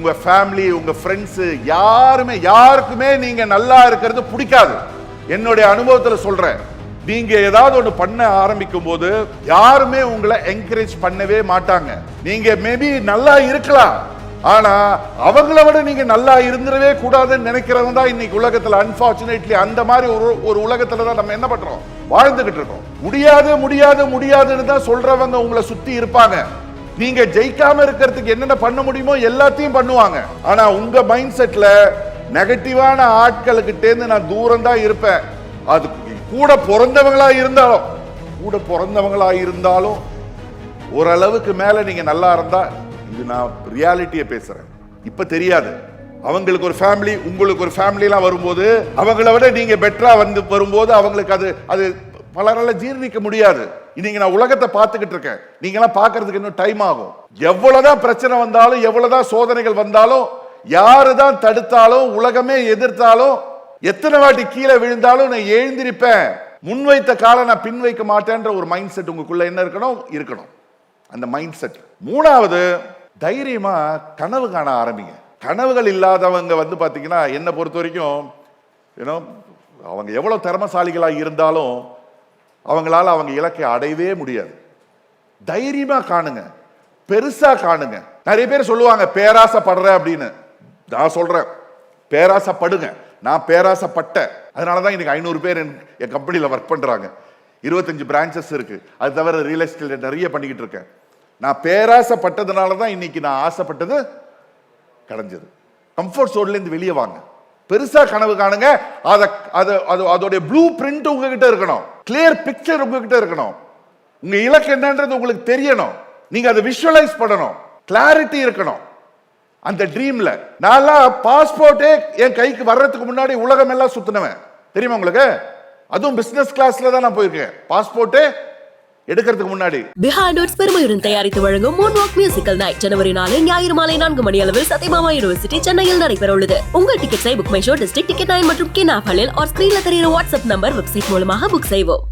உங்க ஃபேமிலி, உங்க ஃப்ரெண்ட்ஸ் யாருக்குமே நீங்க நல்லா இருக்கிறது பிடிக்காது. என்னுடைய அனுபவத்துல சொல்றேன். நீங்க ஏதாவது ஒன்று பண்ண ஆரம்பிக்கும் போது யாருமே உங்களை என்கரேஜ் பண்ணவே மாட்டாங்க. நீங்க மேபி நல்லா இருக்கலாம், ஆனா அவங்கள விட நீங்க நல்லா இருந்துடவே கூடாதுன்னு நினைக்கிறவங்க தான் இன்னைக்கு உலகத்துல அன்பார்ச்சுனேட்லி அந்த மாதிரி ஒரு உலகத்துல தான் நம்ம என்ன பண்றோம், வாழ்ந்துகிட்டு இருக்கோம். முடியாது முடியாது முடியாதுன்னு தான் சொல்றவங்க உங்களை சுத்தி இருப்பாங்க. நீங்க ஜெயிக்காம இருக்கிறதுக்கு என்னென்ன பண்ண முடியுமோ எல்லாத்தையும் பண்ணுவாங்க. ஆனா உங்க மைண்ட் செட்ல நெகட்டிவான ஆட்களுக்கிட்டேருந்து நான் தூரம் தான் இருப்பேன். அது கூட பிறந்தவங்களா இருந்தாலும் ஓரளவுக்கு மேல நீங்க நல்லா இருந்தா, இது நான் ரியாலிட்டியை பேசுறேன். இப்ப தெரியாது, அவங்களுக்கு ஒரு ஃபேமிலி உங்களுக்கு ஒரு ஃபேமிலிலாம் வரும்போது அவங்கள விட நீங்க பெட்டரா வரும்போது அவங்களுக்கு அது பலரால ஜீர்ணிக்க முடியாது. இன்னைக்கு நான் உலகத்தை பார்த்துக்கிட்டு இருக்கேன். நீங்க எல்லாம் பார்க்கறதுக்கு இன்னும் டைம் ஆகும். எவ்வளவுதான் பிரச்சனை வந்தாலும், எவ்வளவுதான் சோதனைகள் வந்தாலும், யாருதான் தடுத்தாலும், உலகமே எதிர்த்தாலும், எத்தனை வாட்டி கீழே விழுந்தாலும் நான் எழுந்திருப்பேன். முன்வைத்த காலை நான் பின் வைக்க மாட்டேன்ற ஒரு மைண்ட் செட் உங்களுக்குள்ள என்ன இருக்கணும் அந்த மைண்ட் செட். மூணாவது, தைரியமா கனவு காண ஆரம்பிங்க. கனவுகள் இல்லாதவங்க பாத்தீங்கன்னா என்னை பொறுத்த வரைக்கும் அவங்க எவ்வளவு திறமசாலிகளா இருந்தாலும் அவங்களால அவங்க இலக்கை அடையவே முடியாது. தைரியமா காணுங்க, பெருசா காணுங்க. நிறைய பேர் சொல்லுவாங்க பேராசைப்படுற அப்படின்னு. நான் சொல்றேன் பேராசைப்படுங்க. நான் பேராசைப்பட்டேன். அதனாலதான் இன்னைக்கு 500 பேர் என் கம்பெனியில ஒர்க் பண்றாங்க. 25 பிரான்ச்சஸ் இருக்கு. அது தவிர ரியல் எஸ்டேட் நிறைய பண்ணிக்கிட்டு இருக்கேன். நான் பேராசைப்பட்டதுனாலதான் இன்னைக்கு நான் ஆசைப்பட்டது கிடைஞ்சது. கம்ஃபர்ட் ஜோன்ல இருந்து வெளியே வாங்க, பெருசா கனவு காணுங்க. அதோடைய ப்ளூ பிரிண்ட் உங்ககிட்ட இருக்கணும், கிளியர் பிக்சர் உங்ககிட்ட இருக்கணும். உங்க இலக்கு என்னன்றது உங்களுக்கு தெரியணும். நீங்க அதை விஷுவலைஸ் பண்ணணும், கிளாரிட்டி இருக்கணும் அந்த ட்ரீம்ல. நான் பாஸ்போர்ட்டே என் கைக்கு வர்றதுக்கு முன்னாடி உலகம் எல்லாம் சுத்தினவன் தெரியுமா உங்களுக்கு? அதுவும் பிசினஸ் கிளாஸ்ல தான் நான் போயிருக்கேன், பாஸ்போர்ட்டே எடுக்கிறதுக்கு முன்னாடி. பிஹைண்ட் நோட்ஸ் பெருமையுடன் தயாரித்து வழங்கும் மூன்வாக் மியூசிக்கல் நைட் ஜனவரி 4 ஞாயிறு மாலை 4 மணி அளவில் சத்யபாமா யூனிவர்சிட்டி சென்னையில் நடைபெற உள்ளது. உங்கள் டிக்கெட்ஸை book my show, district ticket 9 மற்றும் கின் ஆப்களில் ஸ்கிரீன்ல தெரியுற வாட்ஸ்அப் நம்பர், வெப்சைட் மூலமாக புக் செய்வோம்.